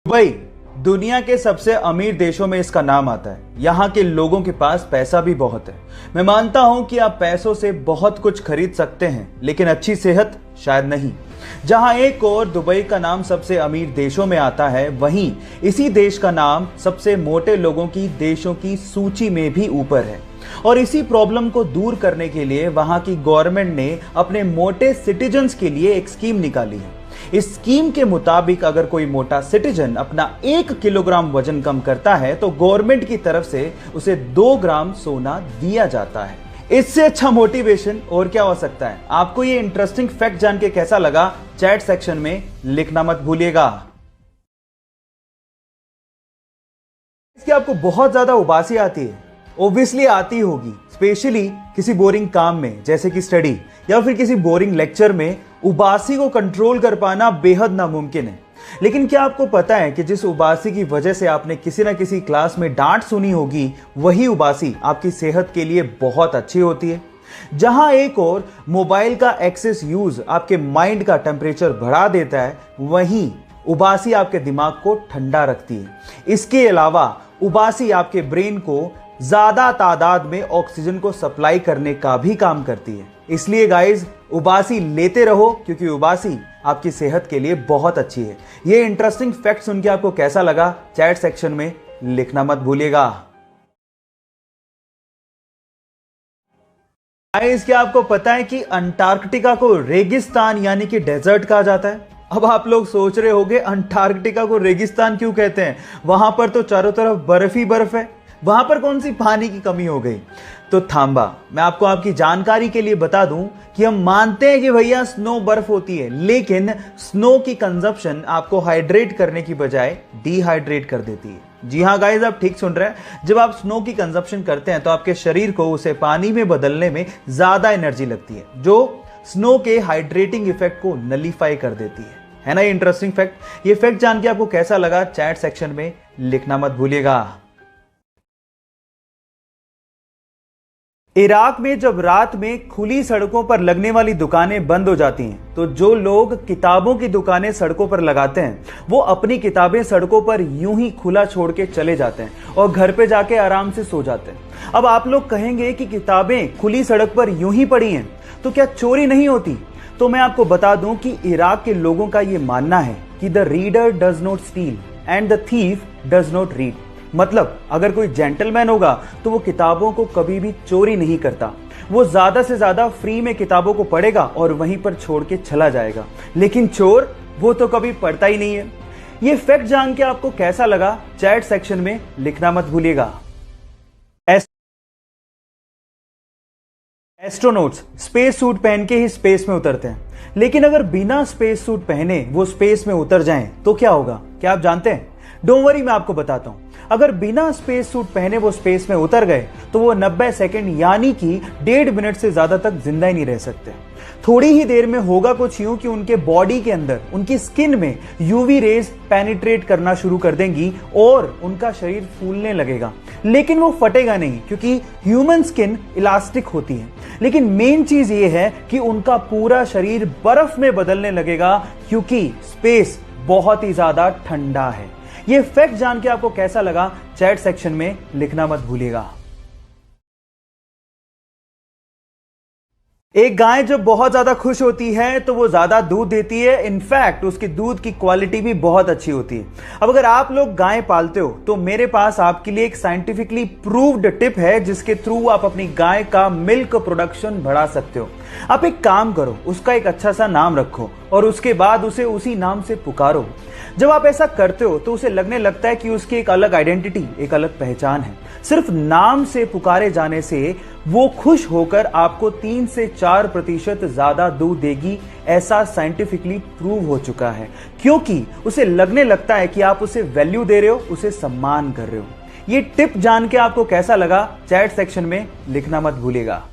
Dubai दुनिया के सबसे अमीर देशों में इसका नाम आता है। यहाँ के लोगों के पास पैसा भी बहुत है। मैं मानता हूँ कि आप पैसों से बहुत कुछ खरीद सकते हैं, लेकिन अच्छी सेहत शायद नहीं। जहाँ एक और दुबई का नाम सबसे अमीर देशों में आता है, वहीं इसी देश का नाम सबसे मोटे लोगों की देशों की सूची में भी ऊपर है। और इसी प्रॉब्लम को दूर करने के लिए वहां की गवर्नमेंट ने अपने मोटे सिटीजन्स के लिए एक स्कीम निकाली है। इस स्कीम के मुताबिक अगर कोई मोटा सिटीजन अपना 1 किलोग्राम वजन कम करता है तो गवर्नमेंट की तरफ से उसे 2 ग्राम सोना दिया जाता है। इससे अच्छा मोटिवेशन और क्या हो सकता है। आपको ये इंटरेस्टिंग फैक्ट जान के कैसा लगा, चैट सेक्शन में लिखना मत भूलिएगा। इसकी आपको बहुत ज्यादा उबासी आती है, ऑब्वियसली आती होगी, स्पेशली किसी बोरिंग काम में जैसे कि स्टडी या फिर किसी बोरिंग लेक्चर में उबासी को कंट्रोल कर पाना बेहद नामुमकिन है। लेकिन क्या आपको पता है कि जिस उबासी की वजह से आपने किसी ना किसी क्लास में डांट सुनी होगी, वही उबासी आपकी सेहत के लिए बहुत अच्छी होती है। जहां एक और मोबाइल का एक्सेस यूज आपके माइंड का टेम्परेचर बढ़ा देता है, वहीं उबासी आपके दिमाग को ठंडा रखती है। इसके अलावा उबासी आपके ब्रेन को ज्यादा तादाद में ऑक्सीजन को सप्लाई करने का भी काम करती है। इसलिए गाइज, उबासी लेते रहो, क्योंकि उबासी आपकी सेहत के लिए बहुत अच्छी है। ये इंटरेस्टिंग फैक्ट सुन के आपको कैसा लगा, चैट सेक्शन में लिखना मत भूलिएगा। गाइज, क्या आपको पता है कि अंटार्कटिका को रेगिस्तान यानी कि डेजर्ट कहा जाता है। अब आप लोग सोच रहे होंगे अंटार्कटिका को रेगिस्तान क्यों कहते हैं, वहां पर तो चारों तरफ बर्फ ही बर्फ है, वहां पर कौन सी पानी की कमी हो गई। तो थांबा, मैं आपको आपकी जानकारी के लिए बता दूं कि हम मानते हैं कि भैया स्नो बर्फ होती है, लेकिन स्नो की कंजप्शन आपको हाइड्रेट करने की बजाय डिहाइड्रेट कर देती है। जी हां गाइस, आप ठीक सुन रहे हैं। जब आप स्नो की कंजप्शन करते हैं तो आपके शरीर को उसे पानी में बदलने में ज्यादा एनर्जी लगती है, जो स्नो के हाइड्रेटिंग इफेक्ट को नलीफाई कर देती है ना। ये इंटरेस्टिंग फैक्ट। ये फैक्ट जान के आपको कैसा लगा, चैट सेक्शन में लिखना मत भूलिएगा। इराक में जब रात में खुली सड़कों पर लगने वाली दुकानें बंद हो जाती हैं, तो जो लोग किताबों की दुकानें सड़कों पर लगाते हैं, वो अपनी किताबें सड़कों पर यूं ही खुला छोड़ के चले जाते हैं और घर पे जाके आराम से सो जाते हैं। अब आप लोग कहेंगे कि किताबें खुली सड़क पर यूं ही पड़ी हैं, तो क्या चोरी नहीं होती? तो मैं आपको बता दूं कि इराक के लोगों का यह मानना है कि the reader does not steel and the thief does not read. मतलब अगर कोई जेंटलमैन होगा तो वो किताबों को कभी भी चोरी नहीं करता। वो ज्यादा से ज्यादा फ्री में किताबों को पढ़ेगा और वहीं पर छोड़ के चला जाएगा। लेकिन चोर, वो तो कभी पढ़ता ही नहीं है। ये फैक्ट जान के आपको कैसा लगा, चैट सेक्शन में लिखना मत भूलिएगा। एस्ट्रोनॉट्स स्पेस सूट पहन के ही स्पेस में उतरते हैं, लेकिन अगर बिना स्पेस सूट पहने वो स्पेस में उतर जाएं तो क्या होगा, क्या आप जानते हैं? डोंट वरी, मैं आपको बताता हूं। अगर बिना स्पेस सूट पहने वो स्पेस में उतर गए तो वो 90 सेकंड यानी कि 1.5 मिनट से ज्यादा तक जिंदा ही नहीं रह सकते। थोड़ी ही देर में होगा कुछ यूं कि उनके बॉडी के अंदर, उनकी स्किन में यूवी रेज पेनिट्रेट करना शुरू कर देंगी और उनका शरीर फूलने लगेगा। लेकिन वो फटेगा नहीं, क्योंकि ह्यूमन स्किन इलास्टिक होती है। लेकिन मेन चीज ये है कि उनका पूरा शरीर बर्फ में बदलने लगेगा, क्योंकि स्पेस बहुत ही ज्यादा ठंडा है। ये फैक्ट जान के आपको कैसा लगा, चैट सेक्शन में लिखना मत भूलिएगा। एक गाय जब बहुत ज्यादा खुश होती है तो वो ज्यादा दूध देती है। इनफैक्ट उसकी दूध की क्वालिटी भी बहुत अच्छी होती है। अब अगर आप लोग गाय पालते हो तो मेरे पास आपके लिए एक साइंटिफिकली प्रूव्ड टिप है, जिसके थ्रू आप अपनी गाय का मिल्क प्रोडक्शन बढ़ा सकते हो। आप एक काम करो, उसका एक अच्छा सा नाम रखो और उसके बाद उसे उसी नाम से पुकारो। जब आप ऐसा करते हो तो उसे लगने लगता है कि उसकी एक अलग आइडेंटिटी, एक अलग पहचान है। सिर्फ नाम से पुकारे जाने से वो खुश होकर आपको 3 से 4% ज्यादा दूध देगी। ऐसा साइंटिफिकली प्रूव हो चुका है, क्योंकि उसे लगने लगता है कि आप उसे वैल्यू दे रहे हो, उसे सम्मान कर रहे हो। ये टिप जान के आपको कैसा लगा, चैट सेक्शन में लिखना मत भूलिएगा।